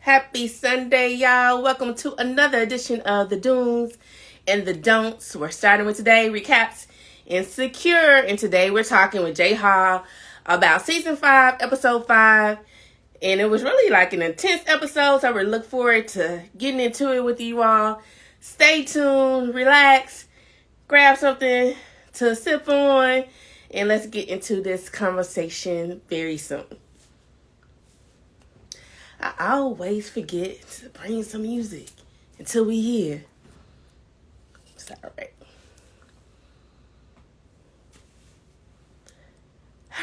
Happy Sunday, y'all. Welcome to another edition of the Dooms and the Don'ts. We're starting with today recaps Insecure. And today we're talking with Jay Hall about season 5, episode 5. And it was really like an intense episode, so we look forward to getting into it with you all. Stay tuned, relax, grab something to sip on, and let's get into this conversation very soon. I always forget to bring some music until we hear. It's all right.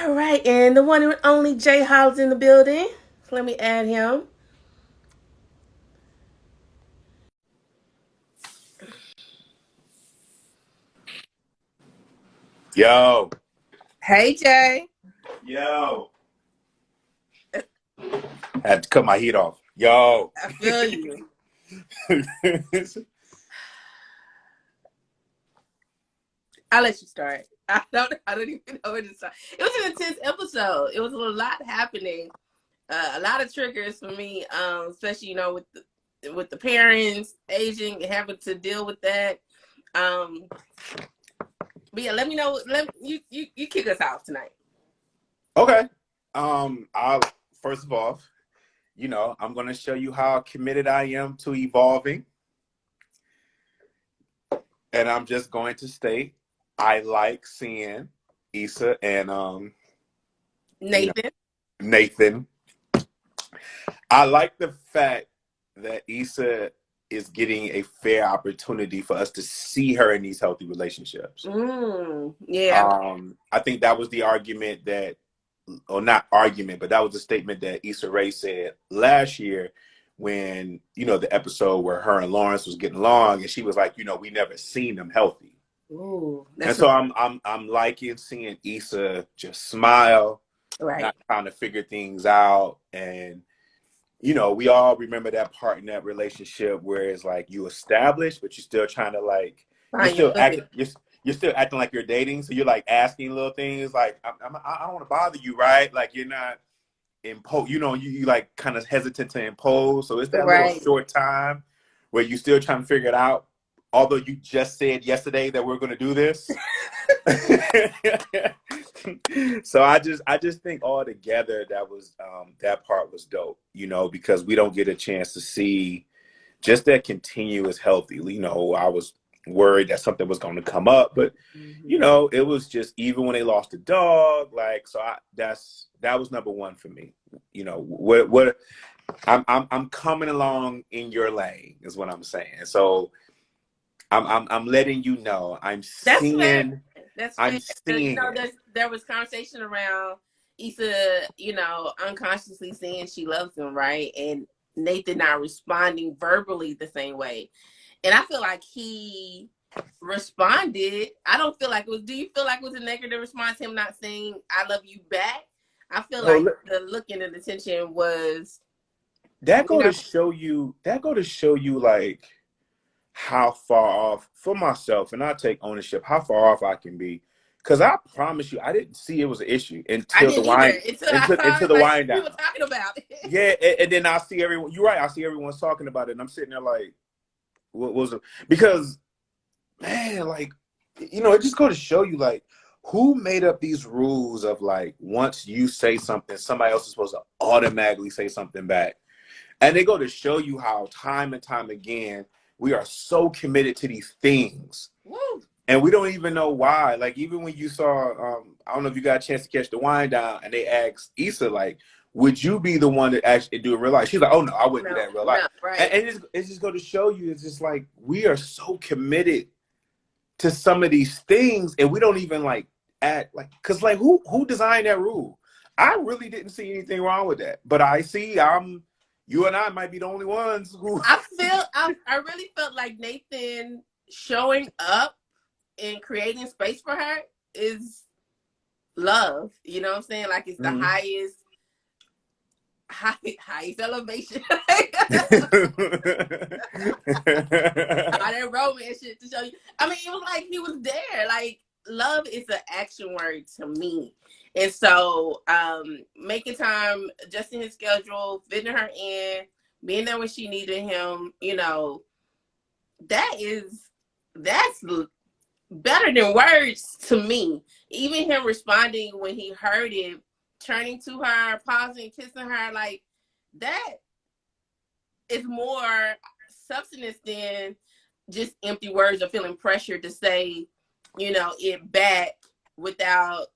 All right, and the one and only Jay Hall's in the building. So let me add him. Yo. Hey, Jay. Yo. Had to cut my heat off. Yo. I feel you. I'll let you start. I don't even know where to start. It was an intense episode. It was a lot happening. A lot of triggers for me, especially with the parents aging and having to deal with that. But yeah, let me know. Let you kick us off tonight. Okay. I'll first of all, I'm gonna show you how committed I am to evolving. And I'm just going to state I like seeing Issa and Nathan. I like the fact that Issa is getting a fair opportunity for us to see her in these healthy relationships. Yeah. I think that was the argument that, or not argument, but that was the statement that Issa Rae said last year when, the episode where her and Lawrence was getting along, and she was like, we never seen them healthy. Ooh, and so I'm liking seeing Issa just smile, right, not trying to figure things out. And we all remember that part in that relationship where it's like you established, but you're still trying to you're still acting like you're dating. So you're like asking little things like, I don't want to bother you, right? Like you're not impose. You like kind of hesitant to impose. So it's that little short time where you're still trying to figure it out. Although you just said yesterday that we're going to do this. So I just think all together that part was dope, because we don't get a chance to see just that continuous healthy. I was worried that something was going to come up, but it was just, even when they lost the dog, that was number one for me. What I'm coming along in your lane is what I'm saying. So I'm letting you know I'm seeing. That's fair. I'm seeing. There was conversation around Issa, unconsciously saying she loves him, right? And Nathan not responding verbally the same way. And I feel like he responded. I don't feel like it was. Do you feel like it was a negative response? Him not saying "I love you" back. I feel like the look and the attention was. That go to show you. That go to show you like how far off for myself, and I take ownership. How far off I can be, because I promise you, I didn't see it was an issue until the wind down. People talking about it. Yeah, and then I see everyone. You're right. I see everyone's talking about it, and I'm sitting there like, what was it? Because, man, like, it just go to show you like who made up these rules of like once you say something, somebody else is supposed to automatically say something back, and they go to show you how time and time again we are so committed to these things. Woo. And we don't even know why. Like, even when you saw, I don't know if you got a chance to catch the wind down, and they asked Issa, like, would you be the one to actually do it in real life? She's like, oh, no, I wouldn't do that in real life. No, right. And it's just going to show you, it's just like, we are so committed to some of these things, and we don't even, like, act like, because, like, who designed that rule? I really didn't see anything wrong with that. But I see, you and I might be the only ones who. I really felt like Nathan showing up and creating space for her is love. You know what I'm saying? Like it's the highest elevation. All that romance shit to show you. I mean, it was like he was there. Like love is an action word to me. And so making time, adjusting his schedule, fitting her in, being there when she needed him, you know, that's better than words to me. Even him responding when he heard it, turning to her, pausing, kissing her, like that is more substance than just empty words or feeling pressure to say, you know, it back without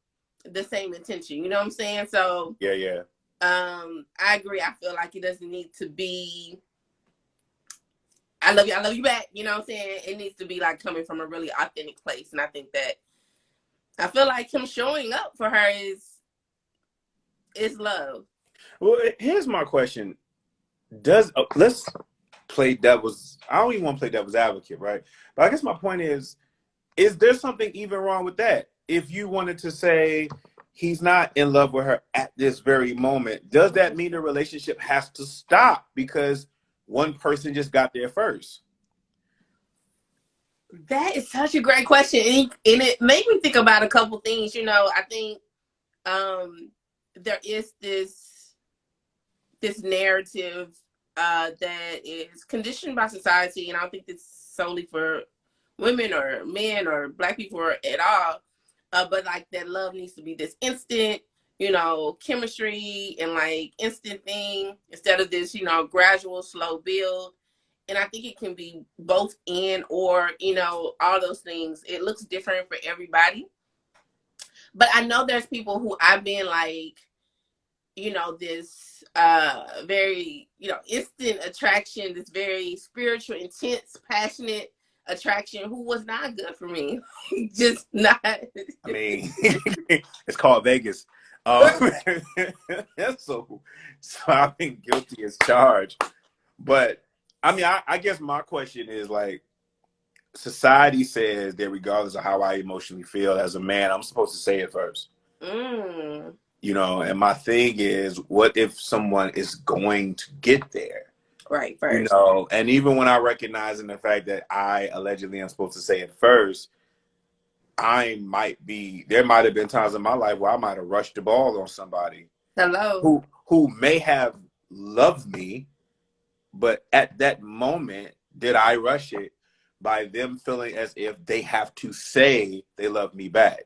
the same intention. You know what I'm saying? So yeah. I agree. I feel like it doesn't need to be I love you back. You know what I'm saying? It needs to be like coming from a really authentic place. And I think that I feel like him showing up for her is love. Well, here's my question. Let's play devil's, I don't even want to play devil's advocate, right? But I guess my point is there something even wrong with that? If you wanted to say he's not in love with her at this very moment, does that mean the relationship has to stop because one person just got there first? That is such a great question. And it made me think about a couple things. You know, I think there is this narrative that is conditioned by society, and I don't think it's solely for women or men or Black people or at all. But like that love needs to be this instant, you know, chemistry and like instant thing instead of this, you know, gradual, slow build. And I think it can be both and or, you know, all those things. It looks different for everybody. But I know there's people who I've been like, you know, this very, you know, instant attraction, this very spiritual, intense, passionate attraction who was not good for me. Just not. I mean, it's called Vegas. So I've been guilty as charged. But I mean, I guess my question is like, society says that regardless of how I emotionally feel as a man, I'm supposed to say it first. You know, and my thing is, what if someone is going to get there? Right, first. You know, and even when I recognize in the fact that I allegedly am supposed to say it first, there might have been times in my life where I might have rushed the ball on somebody. Hello. Who may have loved me, but at that moment, did I rush it by them feeling as if they have to say they love me back?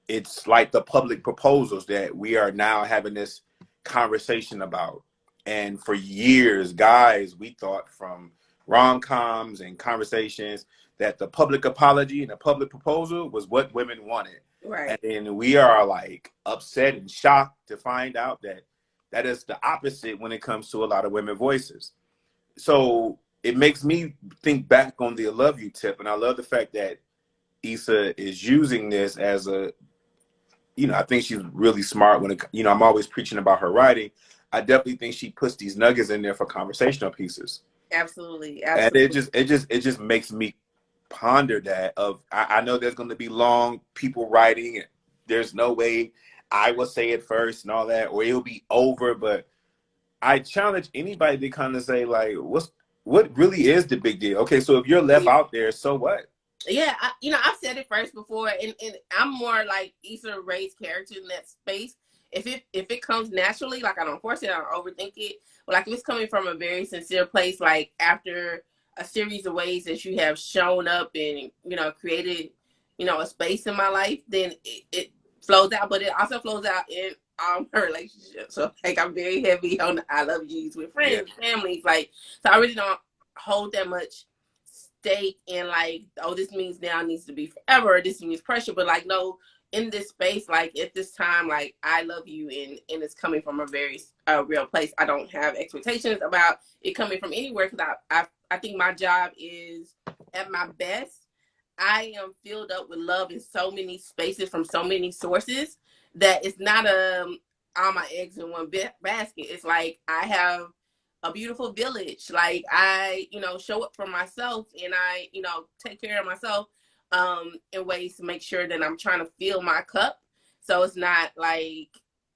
It's like the public proposals that we are now having this conversation about. And for years, guys, we thought from rom-coms and conversations that the public apology and the public proposal was what women wanted. Right. And we are like upset and shocked to find out that that is the opposite when it comes to a lot of women voices. So it makes me think back on the I love you tip. And I love the fact that Issa is using this as a, you know, I think she's really smart when it, you know, I'm always preaching about her writing. I definitely think she puts these nuggets in there for conversational pieces. Absolutely. And it just makes me ponder that I know there's going to be long people writing. There's no way I will say it first and all that, or it'll be over. But I challenge anybody to kind of say like, what really is the big deal? Okay, so if you're left out there, so what? Yeah, you know, I've said it first before, and I'm more like Issa Rae's character in that space. If it comes naturally, like I don't force it, I don't overthink it. But like if it's coming from a very sincere place, like after a series of ways that you have shown up and, you know, created, you know, a space in my life, then it flows out. But it also flows out in her relationship. So like I'm very heavy on the I love yous with friends, families, like, so I really don't hold that much stake in like, oh, this means now needs to be forever, or this means pressure. But like, no, in this space, like at this time, like I love you, and it's coming from a very real place. I don't have expectations about it coming from anywhere, because I think my job is at my best. I am filled up with love in so many spaces from so many sources that it's not all my eggs in one basket. It's like I have a beautiful village. Like I, you know, show up for myself, and I, you know, take care of myself in ways to make sure that I'm trying to fill my cup. So it's not like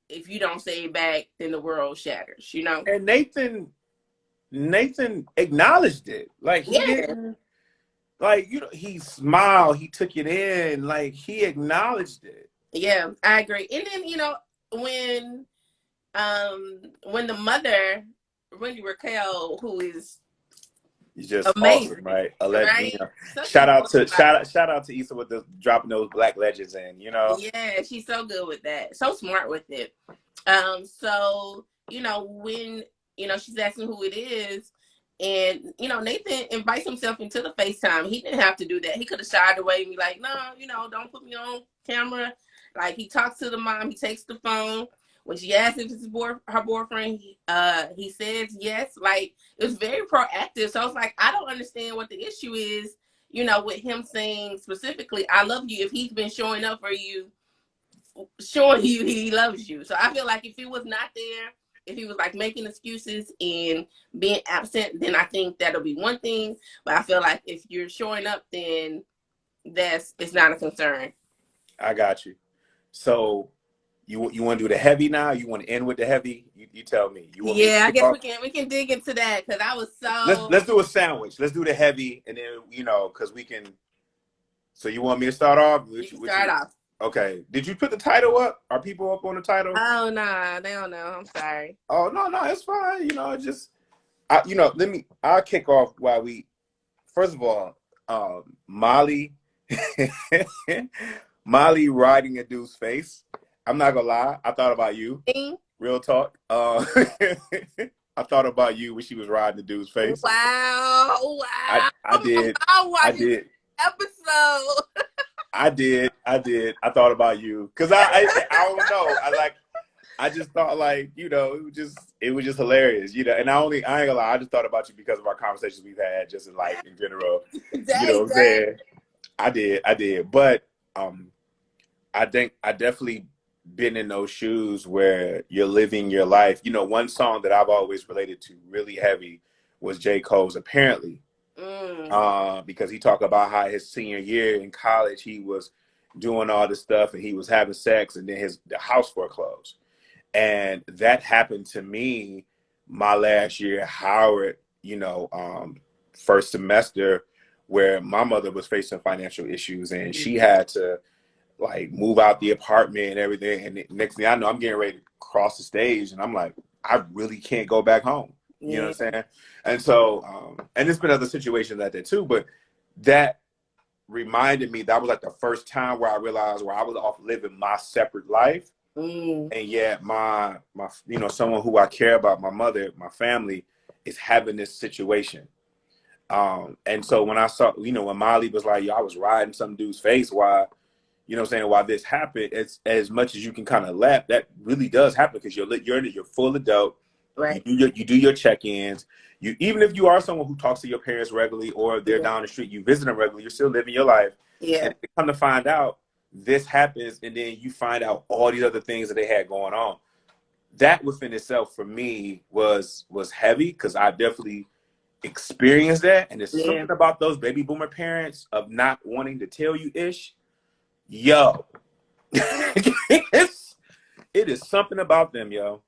if you don't say it back, then the world shatters, you know? And Nathan acknowledged it. Like he didn't, like, you know, he smiled, he took it in, like he acknowledged it. Yeah, I agree. And then, you know, when the mother Wendy Raquel, who is Just awesome, amazing, right? right? Such a Shout out to glorified. Issa with the dropping those black legends in, you know. Yeah, she's so good with that. So smart with it. So, when, she's asking who it is, and, Nathan invites himself into the FaceTime. He didn't have to do that. He could have shied away and be like, no, don't put me on camera. Like, he talks to the mom, he takes the phone. When she asks if it's her boyfriend, he says yes. Like, it was very proactive. So I was like, I don't understand what the issue is, with him saying specifically, I love you, if he's been showing up for you, showing you he loves you. So I feel like if he was not there, if he was like making excuses and being absent, then I think that'll be one thing. But I feel like if you're showing up, then it's not a concern. I got you. So you want to do the heavy now? You want to end with the heavy? You tell me. You want me to Yeah, I kick guess off? we can dig into that because I was so. Let's do a sandwich. Let's do the heavy, and then because we can. So you want me to start off? You can start off. Okay. Did you put the title up? Are people up on the title? Oh no, they don't know. I'm sorry. Oh no, it's fine. I'll kick off while we. First of all, Molly, Molly riding a dude's face. I'm not gonna lie. I thought about you. Real talk. I thought about you when she was riding the dude's face. Wow. I did. I did. Episode. I did. I thought about you because I don't know. I just thought it was just hilarious, And I ain't gonna lie, I just thought about you because of our conversations we've had just in life in general. You know what I'm saying? I did. But I think I definitely been in those shoes where you're living your life. One song that I've always related to really heavy was J. Cole's Apparently. Because he talked about how his senior year in college he was doing all this stuff and he was having sex and then the house foreclosed. And that happened to me my last year at Howard, first semester, where my mother was facing financial issues and she had to move out the apartment and everything. And next thing I know, I'm getting ready to cross the stage and I'm like, I really can't go back home. You know what I'm saying? And so, and there's been other situations like that too, but that reminded me that was the first time where I realized where I was off living my separate life. And yet my someone who I care about, my mother, my family, is having this situation. And so when I saw, when Molly was like, yo, I was riding some dude's face while, while this happened, it's as much as you can kind of laugh, that really does happen because you're full adult. Right. You do your check-ins. Even if you are someone who talks to your parents regularly or they're down the street, you visit them regularly, you're still living your life. Yeah. And come to find out, this happens, and then you find out all these other things that they had going on. That within itself for me was heavy because I definitely experienced that. And there's something about those baby boomer parents of not wanting to tell you ish. Yo. It is something about them, yo.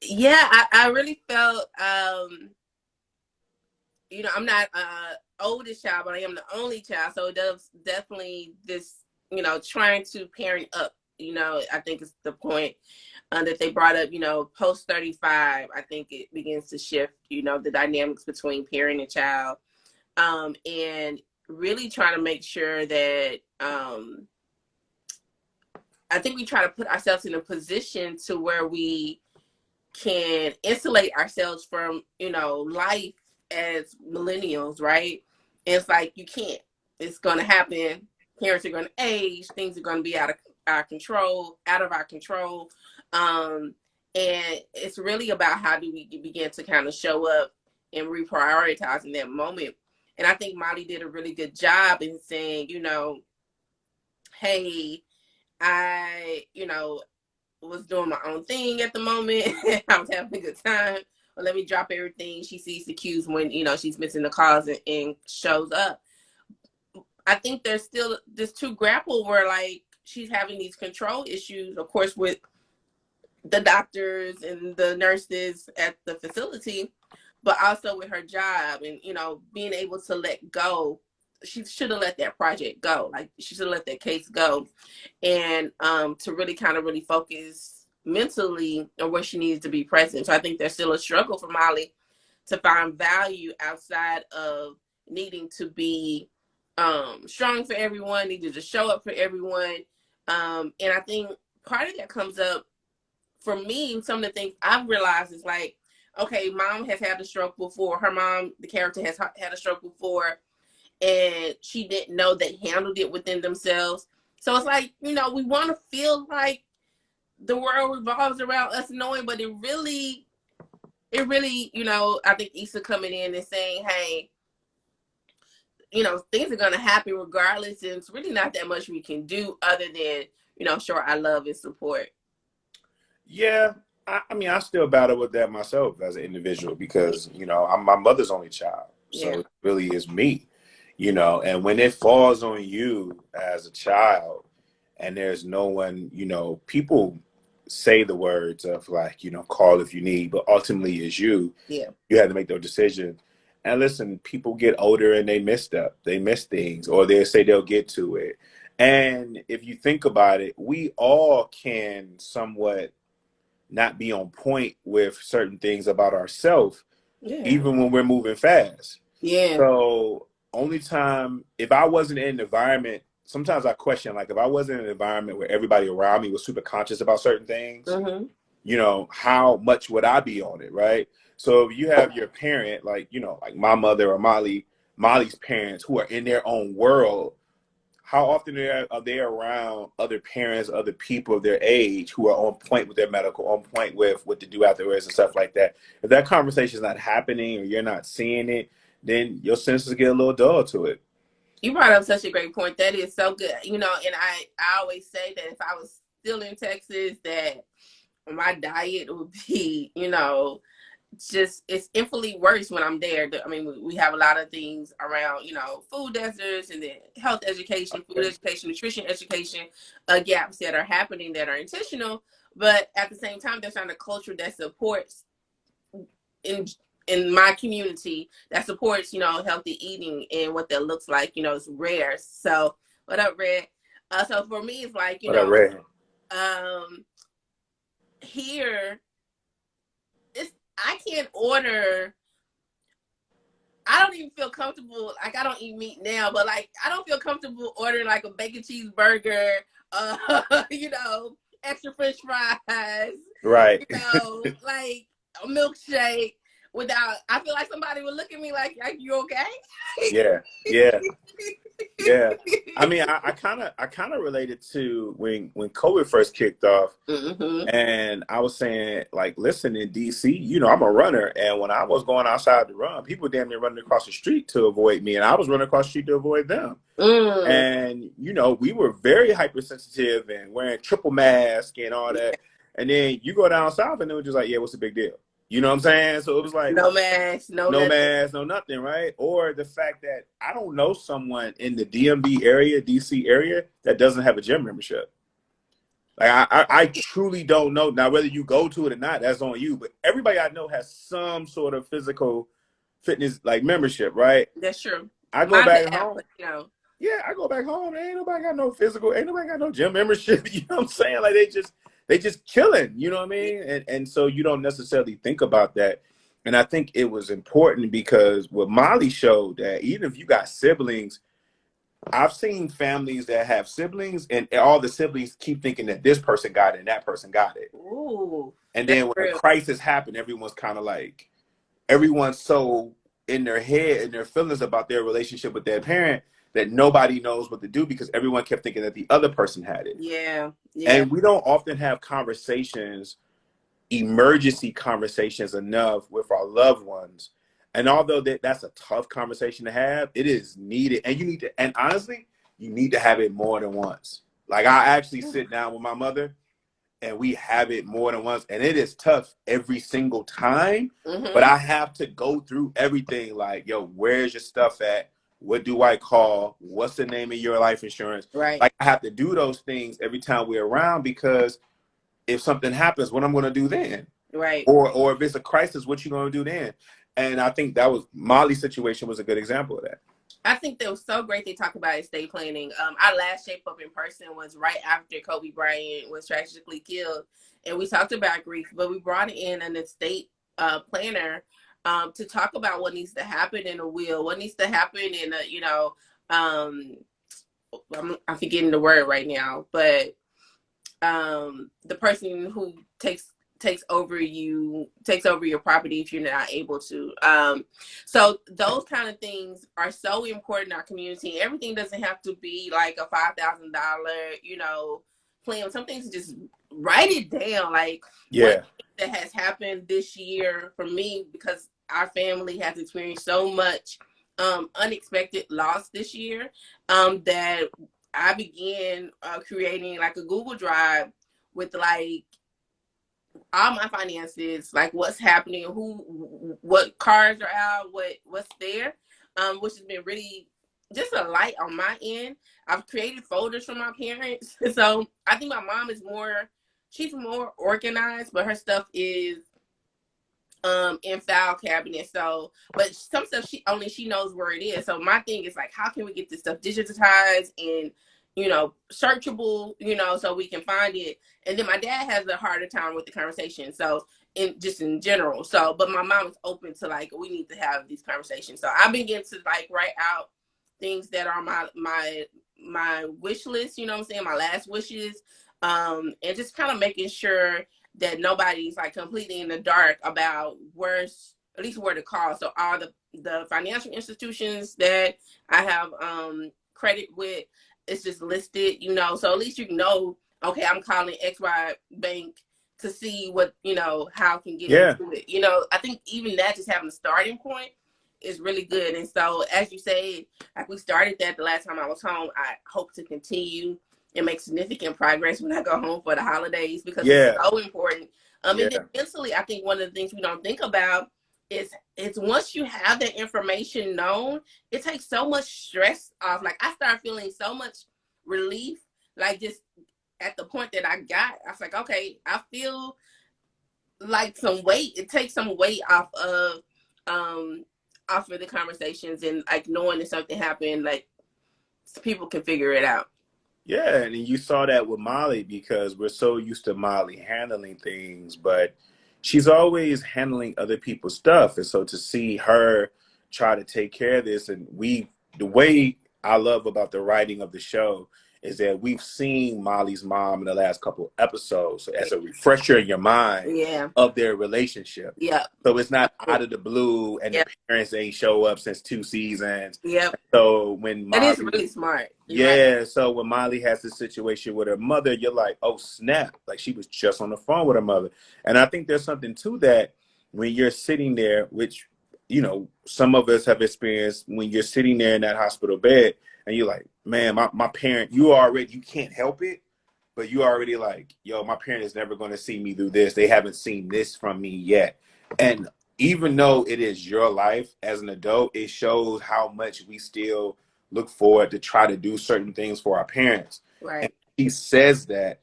Yeah, I really felt I'm not oldest child, but I am the only child. So it does definitely this, trying to parent up, I think is the point that they brought up, post 35, I think it begins to shift, the dynamics between parent and child. And really trying to make sure that I think we try to put ourselves in a position to where we can insulate ourselves from, life as millennials, right? And it's like, you can't. It's going to happen. Parents are going to age. Things are going to be out of our control. And it's really about how do we begin to kind of show up and reprioritize in that moment. And I think Molly did a really good job in saying, hey, I, was doing my own thing at the moment. I was having a good time. Well, let me drop everything. She sees the cues when, she's missing the calls and shows up. I think there's still this to grapple where she's having these control issues, of course, with the doctors and the nurses at the facility, but also with her job and, being able to let go. She should have let that project go. She should have let that case go. And to really kind of really focus mentally or where she needs to be present. So I think there's still a struggle for Molly to find value outside of needing to be strong for everyone, needing to show up for everyone. And I think part of that comes up for me. Some of the things I've realized is like, okay, mom has had a stroke before. Her mom, the character, has had a stroke before, and she didn't know they handled it within themselves. So it's like, we want to feel like the world revolves around us knowing, but it really, I think Issa coming in and saying, hey, things are going to happen regardless, and it's really not that much we can do other than, show our love and support. Yeah, I mean, I still battle with that myself as an individual because, I'm my mother's only child. So Yeah. it really is me, and when it falls on you as a child and there's no one, people say the words of like, call if you need, but ultimately it's you. Yeah. You have to make those decisions. And listen, people get older and they miss stuff. They miss things, or they say they'll get to it. And if you think about it, we all can somewhat not be on point with certain things about ourselves, even when we're moving fast. Yeah. So only time, if I wasn't in an environment, sometimes I question, like if I wasn't in an environment where everybody around me was super conscious about certain things, how much would I be on it, right? So if you have your parent, like, like my mother or Molly's parents who are in their own world, how often are they around other parents, other people of their age who are on point with their medical, on point with what to do afterwards and stuff like that? If that conversation is not happening or you're not seeing it, then your senses get a little dull to it. You brought up such a great point. That is so good. And I always say that if I was still in Texas, that my diet would be, just it's infinitely worse when I'm there. I mean, we have a lot of things around, food deserts and then health education, food education, nutrition education, gaps that are happening that are intentional. But at the same time, there's not a culture that supports in my community that supports, healthy eating and what that looks like. It's rare. So what up, Red? So for me, it's like, here I can't order. I don't even feel comfortable. Like I don't eat meat now, but like I don't feel comfortable ordering like a bacon cheeseburger, extra French fries, right? Like a milkshake without. I feel like somebody would look at me like you okay? Yeah. I mean, I kind of related to when COVID first kicked off, and I was saying like, listen, in DC, I'm a runner, and when I was going outside to run, people damn near running across the street to avoid me, and I was running across the street to avoid them. And we were very hypersensitive and wearing triple mask and all that. And then you go down south, and it was just like, yeah, what's the big deal? You know what I'm saying? So it was like no mask, no mask, no nothing, right? Or the fact that I don't know someone in the DMV area, DC area, that doesn't have a gym membership. Like I truly don't know. Now whether you go to it or not, that's on you. But everybody I know has some sort of physical fitness like membership, right? That's true. I go back home. Yeah, I go back home. Ain't nobody got no physical. Ain't nobody got no gym membership. You know what I'm saying? Like they just chilling. You know what I mean? And so you don't necessarily think about that. And I think it was important because what Molly showed that even if you got siblings, I've seen families that have siblings and all the siblings keep thinking that this person got it and that person got it. Ooh, and then when a crisis happened, everyone's kind of like, everyone's so in their head and their feelings about their relationship with their parent that nobody knows what to do because everyone kept thinking that the other person had it. Yeah. And we don't often have conversations, emergency conversations enough with our loved ones. And although that's a tough conversation to have, it is needed. And you need to, and honestly, you need to have it more than once. Like I actually sit down with my mother and we have it more than once. And it is tough every single time, but I have to go through everything like, yo, where's your stuff at? What do I call? What's the name of your life insurance? Right. Like I have to do those things every time we're around because if something happens, what I'm going to do then? Right. Or if it's a crisis, what you going to do then? And I think that was Molly's situation was a good example of that. I think that was so great they talk about estate planning. Our last Shape Up in person was right after Kobe Bryant was tragically killed. and we talked about grief, but we brought in an estate planner to talk about what needs to happen in a will, what needs to happen in a, I'm forgetting the word right now, but the person who takes over your property if you're not able to. So those kind of things are so important in our community. Everything doesn't have to be like a $5,000, plan. Some things just write it down. Like one thing that has happened this year for me, because our family has experienced so much unexpected loss this year, that I began creating like a Google Drive with like all my finances, like what's happening, what cars are out, what's there, which has been really just a light on my end. I've created folders for my parents, so I think my mom is she's more organized, but her stuff is in file cabinet. So, but some stuff she knows where it is. So my thing is like, how can we get this stuff digitized and searchable, so we can find it. And then my dad has a harder time with the conversation. So in general. So, but my mom is open to like, we need to have these conversations. So I begin to like write out things that are my wish list, you know what I'm saying? My last wishes. And just kind of making sure that nobody's like completely in the dark about where to call. So all the financial institutions that I have credit with, it's just listed, so at least you know, okay, I'm calling XY Bank to see what, how I can get into it. I think even that, just having a starting point is really good. And so, as you said, like we started that the last time I was home, I hope to continue and make significant progress when I go home for the holidays, because it's so important. And then mentally, I think one of the things we don't think about is once you have that information known, it takes so much stress off. Like I started feeling so much relief, like just at the point that I was like, okay, I feel like some weight. It takes some weight off of the conversations, and like knowing that something happened, like people can figure it out. Yeah, and you saw that with Molly, because we're so used to Molly handling things, but she's always handling other people's stuff. And so to see her try to take care of this, and the way I love about the writing of the show is that we've seen Molly's mom in the last couple episodes as a refresher in your mind of their relationship. Yeah. So it's not out of the blue, and the parents ain't show up since 2 seasons. Yeah. So when Molly, that is really smart. Right. So when Molly has this situation with her mother, you're like, oh snap! Like she was just on the phone with her mother. And I think there's something to that when you're sitting there, which some of us have experienced, when you're sitting there in that hospital bed and you're like, man, my parent, you can't help it, but you already like, yo, my parent is never going to see me do this. They haven't seen this from me yet. And even though it is your life as an adult, it shows how much we still look forward to try to do certain things for our parents. Right. And he says that,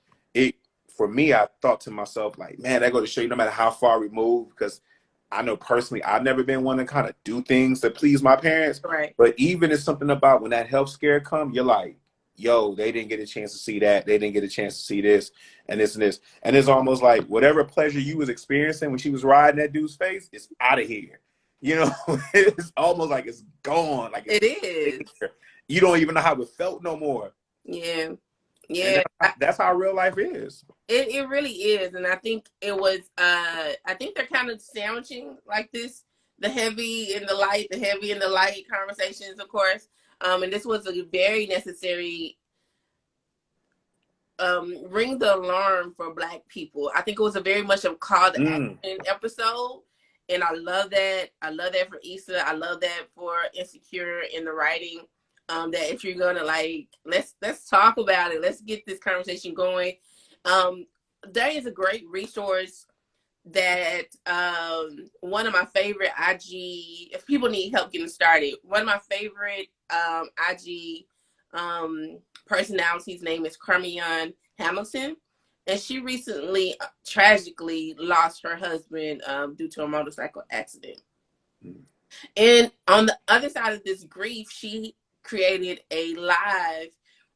for me, I thought to myself, like, man, that go to show you, no matter how far removed, because I know personally, I've never been one to kind of do things to please my parents. Right. But even it's something about when that health scare comes, you're like, yo, they didn't get a chance to see that. They didn't get a chance to see this and this and this. And it's almost like whatever pleasure you was experiencing when she was riding that dude's face, it's out of here. It's almost like it's gone. Like it is. You don't even know how it felt no more. Yeah. Yeah. That's how real life is. It really is. And I think it was, I think they're kind of sandwiching like this, the heavy and the light conversations, of course. And this was a very necessary ring the alarm for Black people. I think it was a very much a call to action episode. And I love that. I love that for Issa. I love that for Insecure in the writing. That if you're gonna like, let's talk about it. Let's get this conversation going. There is a great resource that one of my favorite IG, if people need help getting started, one of my favorite IG personalities' name is Carmion Hamilton, and she recently tragically lost her husband due to a motorcycle accident. And on the other side of this grief, she created a live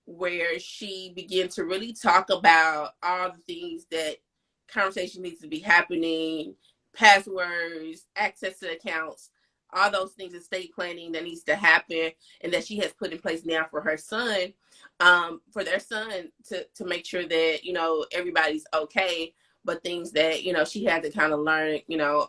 where she began to really talk about all the things that conversation needs to be happening, passwords, access to accounts, all those things, estate planning that needs to happen, and that she has put in place now for her son, for their son to make sure that, you know, everybody's okay, but things that, you know, she had to kind of learn, you know,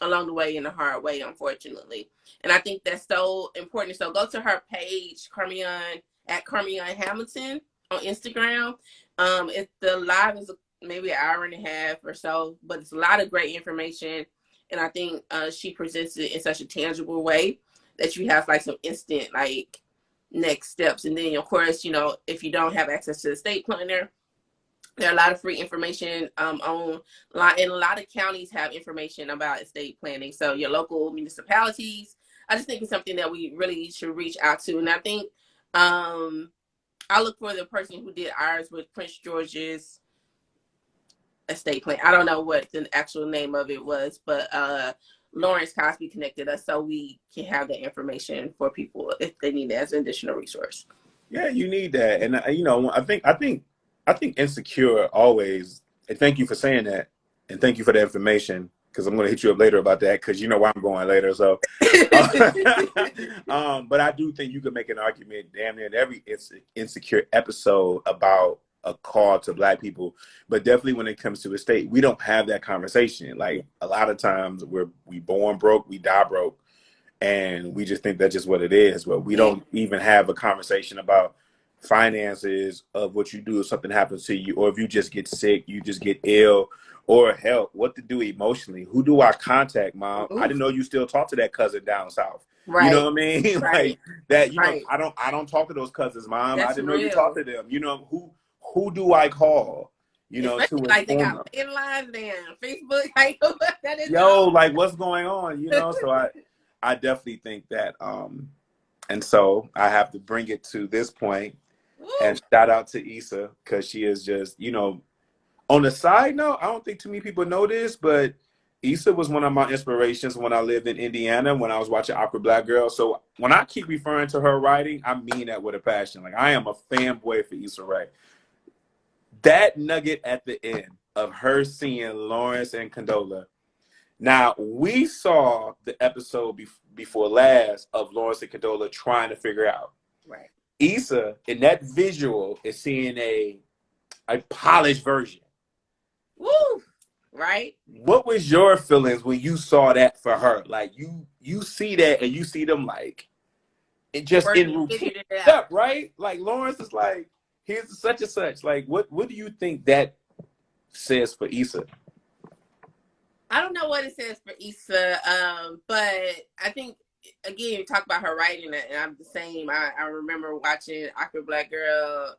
along the way in a hard way, unfortunately. And I think that's so important. So go to her page, Carmion, at Carmion Hamilton on Instagram. If the live is maybe an hour and a half or so, but it's a lot of great information. And I think she presents it in such a tangible way that you have like some instant like next steps. And then of course, you know, if you don't have access to the estate planner, there are a lot of free information online, and a lot of counties have information about estate planning. So your local municipalities, I just think it's something that we really should reach out to. And I think I look for the person who did ours with Prince George's estate plan. I don't know what the actual name of it was, but Lawrence Cosby connected us so we can have that information for people if they need it as an additional resource. Yeah, you need that, and you know, I think Insecure always. And thank you for saying that, and thank you for the information, because I'm going to hit you up later about that, because you know where I'm going later. So, but I do think you can make an argument damn near every Insecure episode about a call to Black people, but definitely when it comes to estate, we don't have that conversation. Like a lot of times, we born broke, we die broke, and we just think that's just what it is. But we don't even have a conversation about finances of what you do if something happens to you, or if you just get sick, you just get ill, or help, what to do emotionally. Who do I contact, Mom? Oof. I didn't know you still talk to that cousin down south. Right. You know what I mean? Right. Like that, you know, I don't talk to those cousins, Mom. That's I didn't know you talk to them. You know, who do I call? You know, especially to like they got in live and Facebook. Like, that is like what's going on? You know, so I definitely think that and so I have to bring it to this point. Woo. And shout out to Issa, because she is just, you know, on the side note, I don't think too many people know this, but Issa was one of my inspirations when I lived in Indiana, when I was watching Awkward Black Girl. So when I keep referring to her writing, I mean that with a passion. Like, I am a fanboy for Issa Rae. That nugget at the end of her seeing Lawrence and Condola. Now, we saw the episode before last of Lawrence and Condola trying to figure out. Right. Issa, in that visual, is seeing a polished version. Woo! Right? What was your feelings when you saw that for her? Like, you see that and you see them like, it just in routine. Up, right? Like, Lawrence is like, here's such and such. Like, what do you think that says for Issa? I don't know what it says for Issa, but I think, again, you talk about her writing, and I'm the same. I remember watching Awkward Black Girl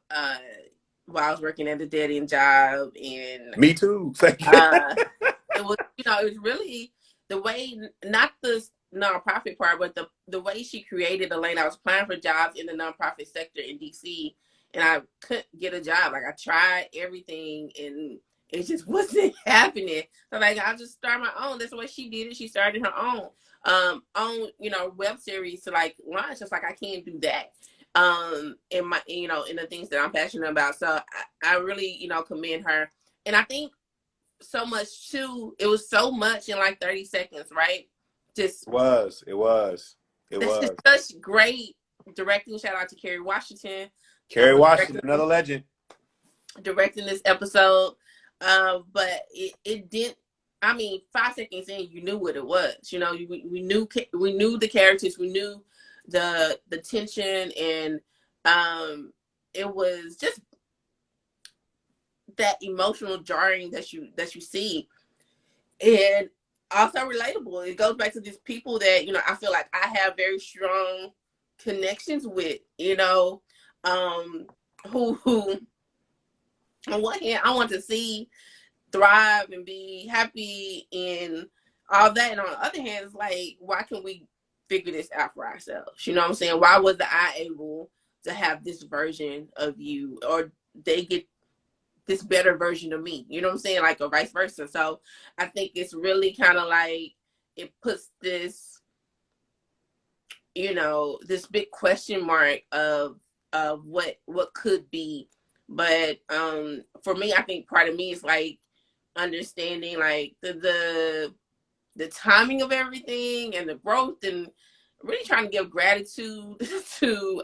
while I was working at a dead-end job, and me too. It was, you know, it was really the way, not the nonprofit part, but the way she created a lane. I was applying for jobs in the nonprofit sector in DC, and I couldn't get a job. Like, I tried everything, and it just wasn't happening. So like, I'll just start my own. That's the way she did it. She started her own you know, web series to like launch. It's like, I can't do that. In my, you know, in the things that I'm passionate about. So I really, you know, commend her. And I think so much too, it was so much in like 30 seconds, right? Just it was such great directing. Shout out to Kerry Washington. Kerry Washington, another legend. Directing this episode. But it didn't, I mean, 5 seconds in, you knew what it was. You know, we knew the characters, we knew the tension, and it was just that emotional jarring that you see, and also relatable. It goes back to these people that, you know, I feel like I have very strong connections with, you know, who on one hand I want to see thrive and be happy and all that, and on the other hand, it's like, why can't we figure this out for ourselves? You know what I'm saying? Why was I able to have this version of you, or they get this better version of me? You know what I'm saying? Like, or vice versa. So I think it's really kind of like, it puts this, you know, this big question mark of what could be. But for me, I think part of me is like, understanding like the timing of everything and the growth, and really trying to give gratitude to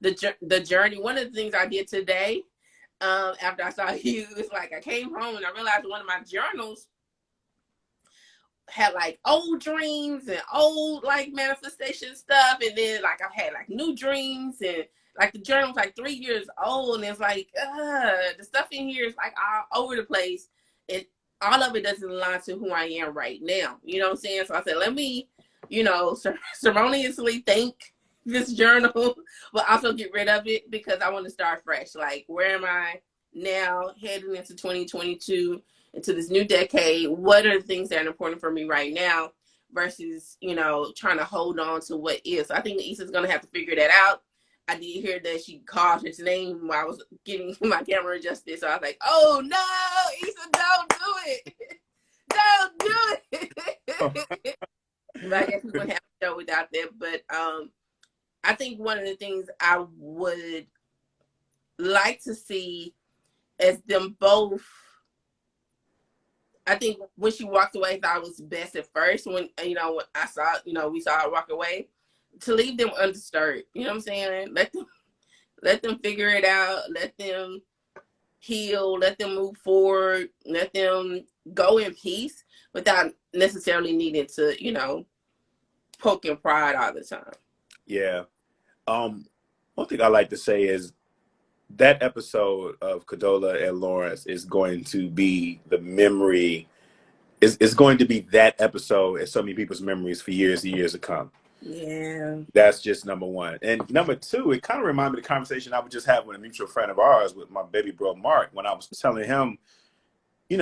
the journey. One of the things I did today, after I saw you, is like I came home and I realized one of my journals had like old dreams and old like manifestation stuff, and then like I've had like new dreams, and like the journal's like 3 years old, and it's like the stuff in here is like all over the place, and all of it doesn't align to who I am right now. You know what I'm saying? So I said, let me, ceremoniously thank this journal, but also get rid of it because I want to start fresh. Like, where am I now heading into 2022? Into this new decade, what are the things that are important for me right now versus, trying to hold on to what is. So I think Issa's going to have to figure that out. I did hear that she called his name while I was getting my camera adjusted. So I was like, oh no, Issa, don't do it. Don't do it. But I guess we wouldn't have a show without that. But I think one of the things I would like to see is them both. I think when she walked away, I thought it was best at first when when I saw, we saw her walk away, to leave them undisturbed. You know what I'm saying? Let them figure it out. Let them heal. Let them move forward. Let them go in peace without necessarily needing to, poke and prod all the time. Yeah. One thing I like to say is that episode of Condola and Lawrence is going to be the memory. Is going to be that episode in so many people's memories for years and years to come. Yeah. That's just number one. And number two, it kind of reminded me of the conversation I would just have with a mutual friend of ours, with my baby bro Mark, when I was telling him, I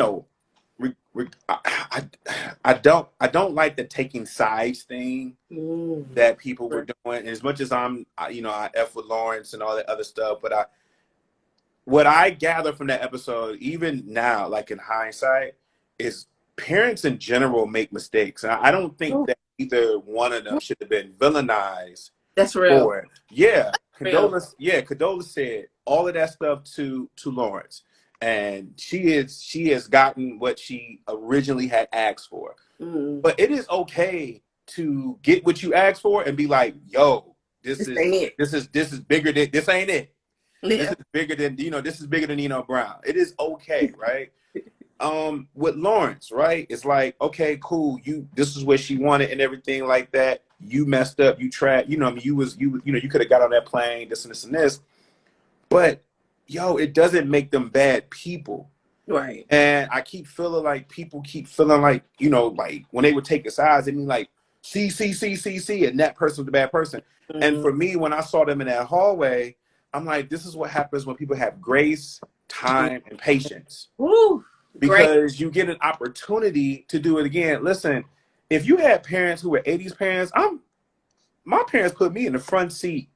don't like the taking sides thing that people were doing. And as much as I F with Lawrence and all that other stuff, but what I gather from that episode, even now, like in hindsight, is parents in general make mistakes. And I don't think that either one of them should have been villainized. That's real. For it. Yeah. Condola said all of that stuff to Lawrence. And she has gotten what she originally had asked for. But it is okay to get what you asked for and be like, yo, this is bigger than this ain't it. Yeah. This is bigger than this is bigger than Nino Brown. It is okay, right? With Lawrence, right? It's like, okay, cool. This is what she wanted and everything like that. You messed up. You tried. You could have got on that plane. This and this and this. But it doesn't make them bad people, right? And I keep feeling like people keep feeling like like when they would take the sides, they mean like see, and that person's the bad person. Mm-hmm. And for me, when I saw them in that hallway, I'm like, this is what happens when people have grace, time, and patience. Woo, because you get an opportunity to do it again. Listen, if you had parents who were 80s parents, my parents put me in the front seat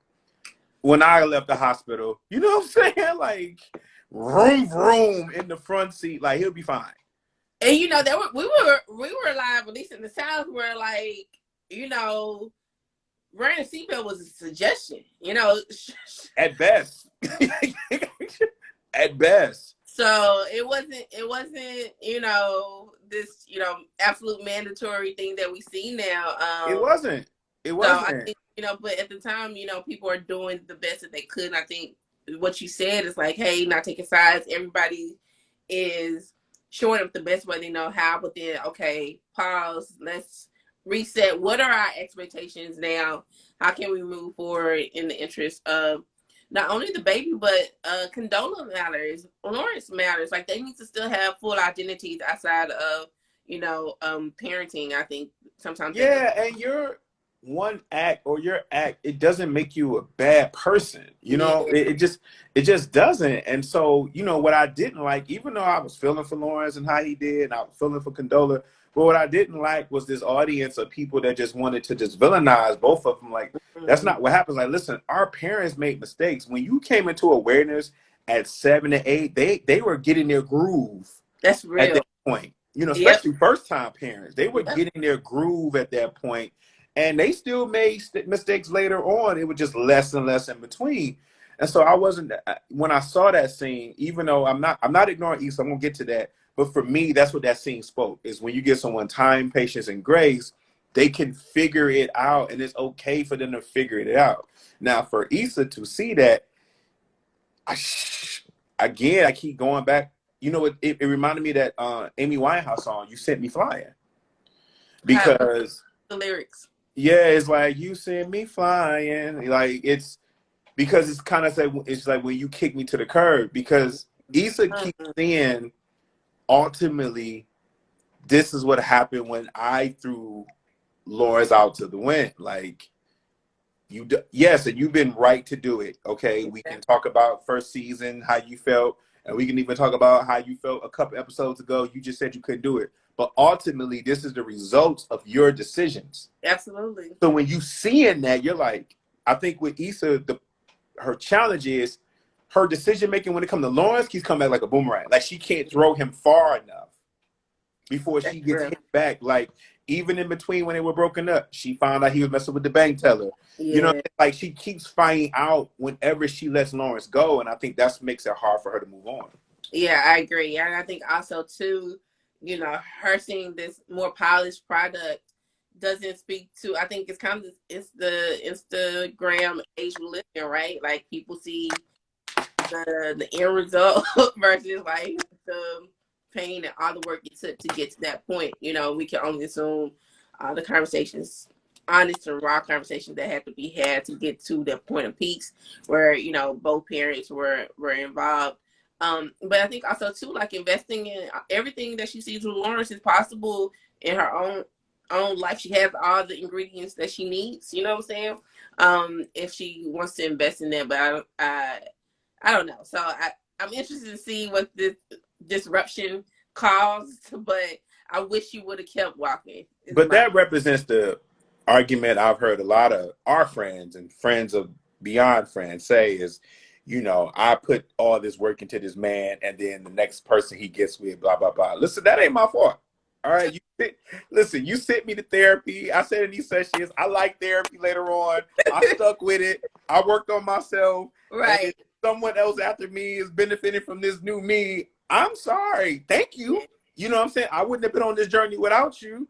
when I left the hospital. You know what I'm saying? Like, vroom in the front seat. Like, he'll be fine. And we were alive, at least in the South, where like, wearing a seatbelt was a suggestion, At best. At best. So it wasn't, this, absolute mandatory thing that we see now. It wasn't. So I think, but at the time, people are doing the best that they could. And I think what you said is like, hey, not taking sides. Everybody is showing up the best way they know how, but then, okay, pause. Let's reset. What are our expectations now? How can we move forward in the interest of not only the baby, but Condola matters, Lawrence matters. Like, they need to still have full identities outside of, parenting. I think sometimes. Yeah, and your act, it doesn't make you a bad person. It just doesn't. And so, what I didn't like, even though I was feeling for Lawrence and how he did, and I was feeling for Condola, but what I didn't like was this audience of people that just wanted to just villainize both of them. Like, that's not what happens. Like, listen, our parents made mistakes. When you came into awareness at 7 to 8, they were getting their groove. That's real. At that point. Especially first-time parents. They were getting their groove at that point. And they still made mistakes later on. It was just less and less in between. And so I wasn't, when I saw that scene, even though I'm not ignoring Issa, I'm gonna get to that. But for me, that's what that scene spoke, is when you give someone time, patience, and grace, they can figure it out, and it's okay for them to figure it out. Now, for Issa to see that, again, I keep going back. You know, it reminded me of that Amy Winehouse song, "You Sent Me Flying," because the lyrics. yeah, it's like you sent me flying. Like it's because it's kind of like it's like when you kick me to the curb. Because Issa keeps saying, ultimately, this is what happened when I threw Lawrence out to the wind. Like yes, and you've been right to do it. Okay, we can talk about first season, how you felt, and we can even talk about how you felt a couple episodes ago. You just said you couldn't do it, but ultimately, this is the results of your decisions. Absolutely. So when you seeing that, you're like, I think with Issa, her challenge is her decision making when it comes to Lawrence keeps coming back like a boomerang. Like she can't throw him far enough before she gets hit back. Like even in between when they were broken up, she found out he was messing with the bank teller. Yeah. You know, like she keeps finding out whenever she lets Lawrence go, and I think that makes it hard for her to move on. Yeah, I agree. And I think also too, you know, her seeing this more polished product doesn't speak to, I think it's kind of, it's the Instagram age we live in, right? Like people see the end result versus like the pain and all the work it took to get to that point. You know, we can only assume the conversations, honest and raw conversations that had to be had to get to that point of peace where, you know, both parents were involved. But I think also too, like investing in everything that she sees with Lawrence is possible in her own life. She has all the ingredients that she needs, you know what I'm saying? If she wants to invest in that, but I don't know. So I'm interested to see what this disruption caused, but I wish you would have kept walking. But that represents the argument I've heard a lot of our friends and friends of beyond friends say is, you know, I put all this work into this man, and then the next person he gets with, blah, blah, blah. Listen, that ain't my fault. All right. Listen, you sent me to therapy. I said in these sessions, I like therapy later on. I stuck with it. I worked on myself. Right. Someone else after me is benefiting from this new me. I'm sorry. Thank you. You know what I'm saying? I wouldn't have been on this journey without you.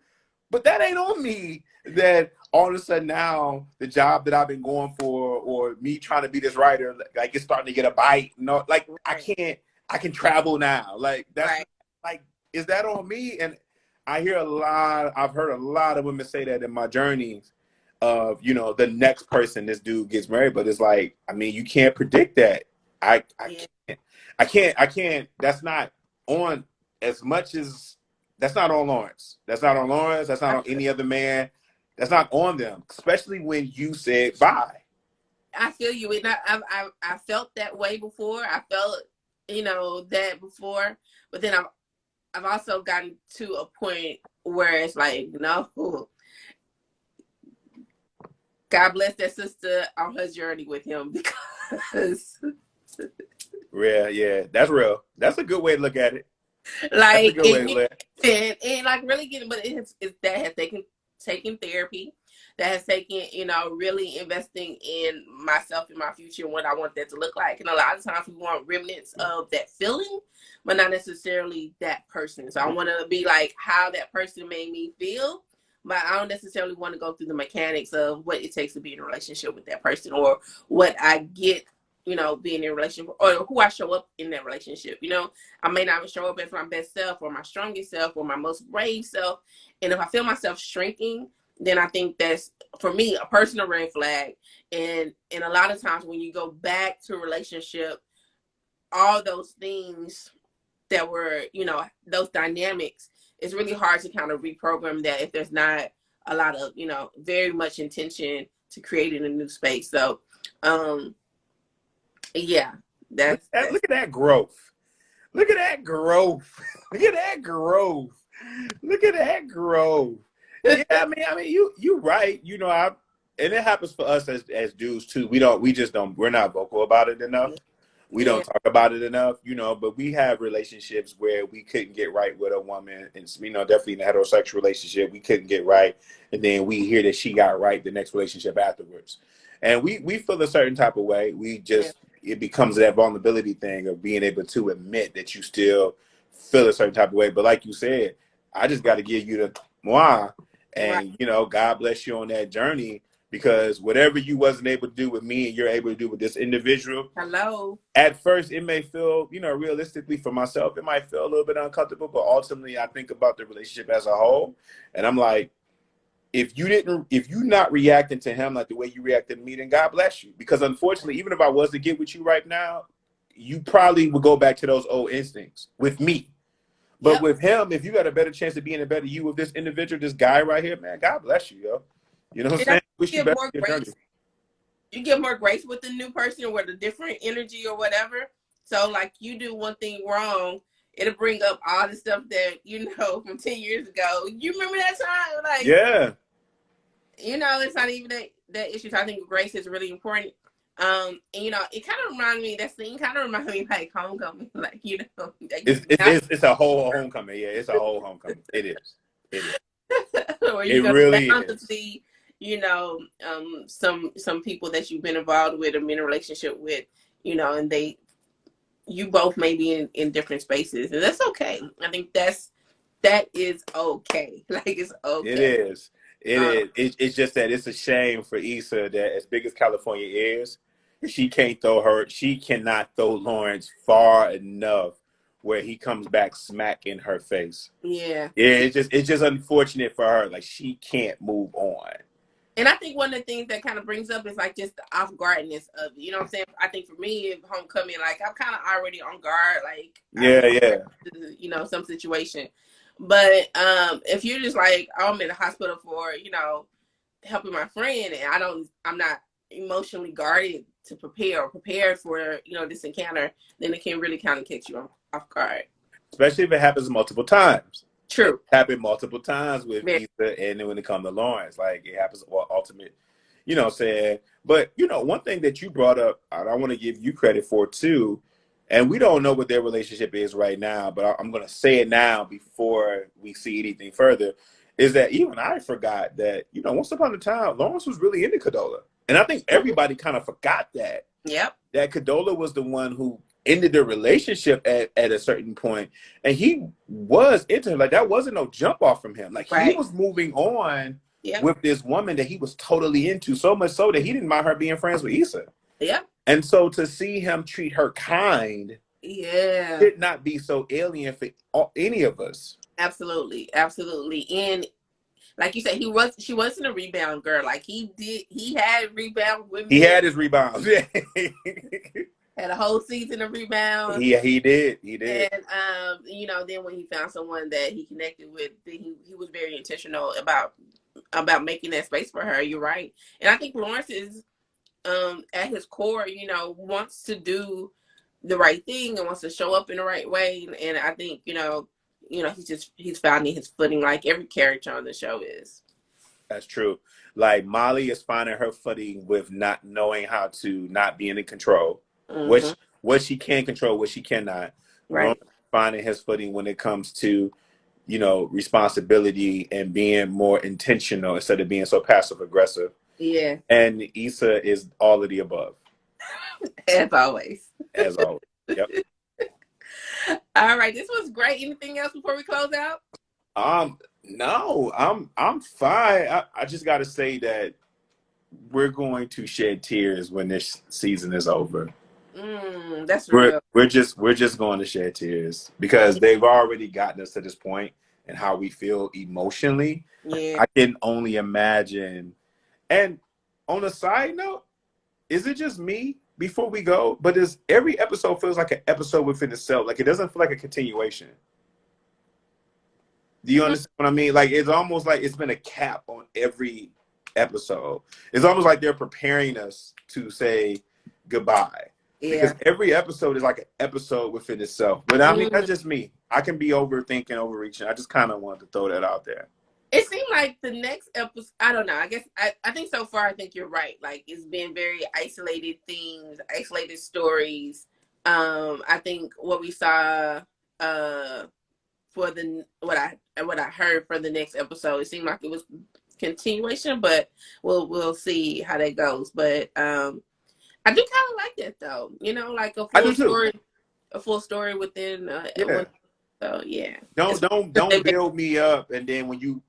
But that ain't on me that all of a sudden now the job that I've been going for or me trying to be this writer, like it's starting to get a bite. No, like right. I can travel now. Like that's right. Like, is that on me? And I've heard a lot of women say that in my journeys of, you know, the next person this dude gets married. But it's like, I mean, you can't predict that. I can't. That's not on as much as that's not on Lawrence. That's not on Lawrence. That's not on any other man. That's not on them, especially when you said bye. I feel you. And I felt that way before. I felt, you know, that before. But then I've also gotten to a point where it's like, no, God bless that sister on her journey with him because. Yeah, that's real. That's a good way to look at it. Like, and like really getting, but that has taken therapy, that has taken, you know, really investing in myself and my future and what I want that to look like. And a lot of times we want remnants of that feeling, but not necessarily that person. So I want to be like how that person made me feel, but I don't necessarily want to go through the mechanics of what it takes to be in a relationship with that person or what I get, you know, being in a relationship or who I show up in that relationship. You know, I may not show up as my best self or my strongest self or my most brave self. And if I feel myself shrinking, then I think that's, for me, a personal red flag. And a lot of times when you go back to a relationship, all those things that were, you know, those dynamics, it's really hard to kind of reprogram that if there's not a lot of, you know, very much intention to create in a new space. So, yeah, look at that growth. Look at that growth. Look at that growth. Look at that growth. Yeah, I mean, you right. You know, and it happens for us as dudes too. We're not vocal about it enough. We don't talk about it enough, you know, but we have relationships where we couldn't get right with a woman, and, you know, definitely in a heterosexual relationship, we couldn't get right. And then we hear that she got right the next relationship afterwards. And we feel a certain type of way. It becomes that vulnerability thing of being able to admit that you still feel a certain type of way. But like you said, I just got to give you the moi, Right. and God bless you on that journey, because whatever you wasn't able to do with me and you're able to do with this individual. Hello. At first, it may feel, realistically for myself, it might feel a little bit uncomfortable, but ultimately, I think about the relationship as a whole, and I'm like, if you're not reacting to him like the way you reacted to me, then God bless you. Because unfortunately, even if I was to get with you right now, you probably would go back to those old instincts with me. But Yep. with him, if you got a better chance of being a better you with this individual, this guy right here, man, God bless you, yo. You know what I'm saying? Wish you Give better more in your journey. grace. You give more grace with the new person or with a different energy or whatever. So like you do one thing wrong, it'll bring up all the stuff that from 10 years ago. You remember that time? Like, Yeah. it's not even that issue. So I think grace is really important. And it kind of reminded me, that scene kind of reminded me like Homecoming, like It's a whole homecoming. Yeah, it's a whole homecoming. It is. It is. where It you go really down to is. see, some people that you've been involved with or been in a relationship with, and you both may be in different spaces, and that's okay. I think that is okay. Like, it's It okay. is. It is. It's just that it's a shame for Issa that as big as California is, she cannot throw Lawrence far enough where he comes back smack in her face. Yeah. Yeah, it's just unfortunate for her. Like, she can't move on. And I think one of the things that kind of brings up is like just the off guardness of it. You know what I'm saying? I think for me, Homecoming, like I'm kind of already on guard. Like, Yeah. some situation. But if you're just like, oh, I'm in the hospital for helping my friend, and I'm not emotionally guarded to prepared for this encounter, then it can really kind of catch you off guard. Especially if it happens multiple times. True. It happened multiple times with Very. Issa, and then when it comes to Lawrence, like it happens ultimate, what I'm saying. But one thing that you brought up, I want to give you credit for too, and we don't know what their relationship is right now, but I'm going to say it now before we see anything further, is that even I forgot that, once upon a time, Lawrence was really into Condola. And I think everybody kind of forgot that. Yep. That Condola was the one who ended the relationship at a certain point, and he was into her. Like, that wasn't no jump off from him. Like, he was moving on with this woman that he was totally into, so much so that he didn't mind her being friends with Issa. Yep. And so to see him treat her kind, did not be so alien for any of us. Absolutely. And like you said, she wasn't a rebound girl. Like, he had rebound women. He had his rebounds. Had a whole season of rebound. He did. And then when he found someone that he connected with, he was very intentional about making that space for her. You're right. And I think Lawrence is at his core, wants to do the right thing and wants to show up in the right way. And I think, he's finding his footing like every character on the show is. That's true. Like, Molly is finding her footing with not knowing how to not be in control. Mm-hmm. What she can control, what she cannot. Right. Finding his footing when it comes to, responsibility and being more intentional instead of being so passive aggressive. Yeah. And Issa is all of the above. As always. As always. Yep. All right. This was great. Anything else before we close out? No, I'm fine. I just got to say that we're going to shed tears when this season is over. That's real. We're just going to shed tears because they've already gotten us to this point and how we feel emotionally. Yeah. I can only imagine. And on a side note, is it just me before we go? But every episode feels like an episode within itself. Like, it doesn't feel like a continuation. Do you understand what I mean? Like, it's almost like it's been a cap on every episode. It's almost like they're preparing us to say goodbye. Yeah. Because every episode is like an episode within itself. But I mean, that's just me. I can be overthinking, overreaching. I just kind of wanted to throw that out there. It seemed like the next episode, I don't know. I guess I think so far, I think you're right. Like, it's been very isolated themes, isolated stories. I think what we saw for what I heard for the next episode, it seemed like it was continuation, but we'll see how that goes. But I do kind of like that though. Like a full story within So yeah. Don't build me up, and then when you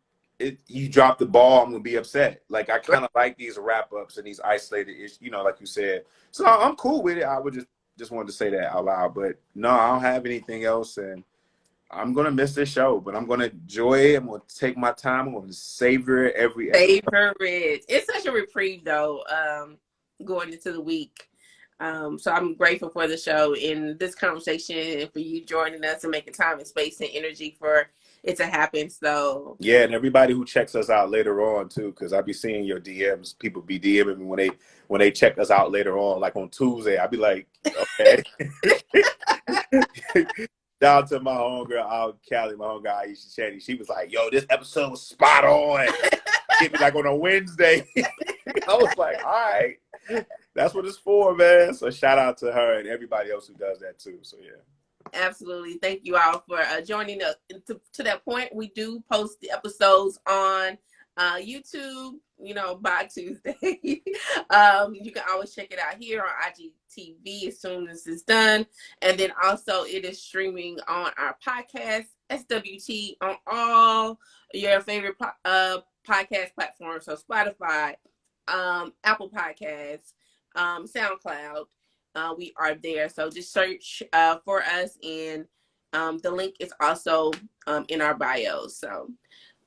drop the ball, I'm gonna be upset. Like I kind of like these wrap ups and these isolated issues, like you said. So I'm cool with it. I would just wanted to say that out loud, but no, I don't have anything else, and I'm gonna miss this show, but I'm gonna enjoy it. I'm gonna take my time. I'm gonna savor it every episode. Savor it. It's such a reprieve though, going into the week. So I'm grateful for the show and this conversation and for you joining us and making time and space and energy for it to happen. So yeah, and everybody who checks us out later on too, because I be seeing your DMs. People be DMing me when they check us out later on, like on Tuesday. I be like, okay. Down to my homegirl out Cali, my homegirl Aisha Chetty. She was like, "Yo, this episode was spot on." Hit me like on a Wednesday. I was like, "All right, that's what it's for, man." So shout out to her and everybody else who does that too. So yeah. Absolutely. Thank you all for joining us. To that point, we do post the episodes on YouTube, by Tuesday. You can always check it out here on IGTV as soon as it's done. And then also it is streaming on our podcast, SWT, on all your favorite podcast platforms. So Spotify, Apple Podcasts, SoundCloud. We are there. So just search for us, and the link is also in our bios. So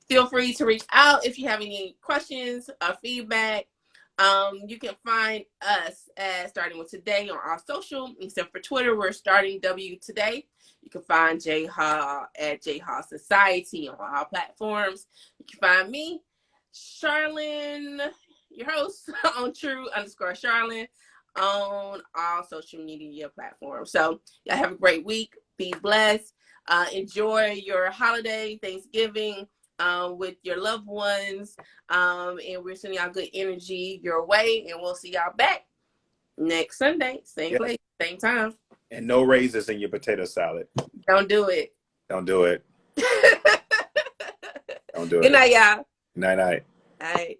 feel free to reach out if you have any questions or feedback. You can find us at Starting With Today on our social, except for Twitter, we're Starting W Today. You can find J Hall at J Hall Society on all platforms. You can find me, Charlene, your host, on True_Charlene on all social media platforms. So y'all have a great week. Be blessed. Enjoy your holiday, Thanksgiving, with your loved ones. And we're sending y'all good energy your way. And we'll see y'all back next Sunday. Same place, same time. And no raisins in your potato salad. Don't do it. Don't do it. Don't do it. Good night, y'all. Night. All right.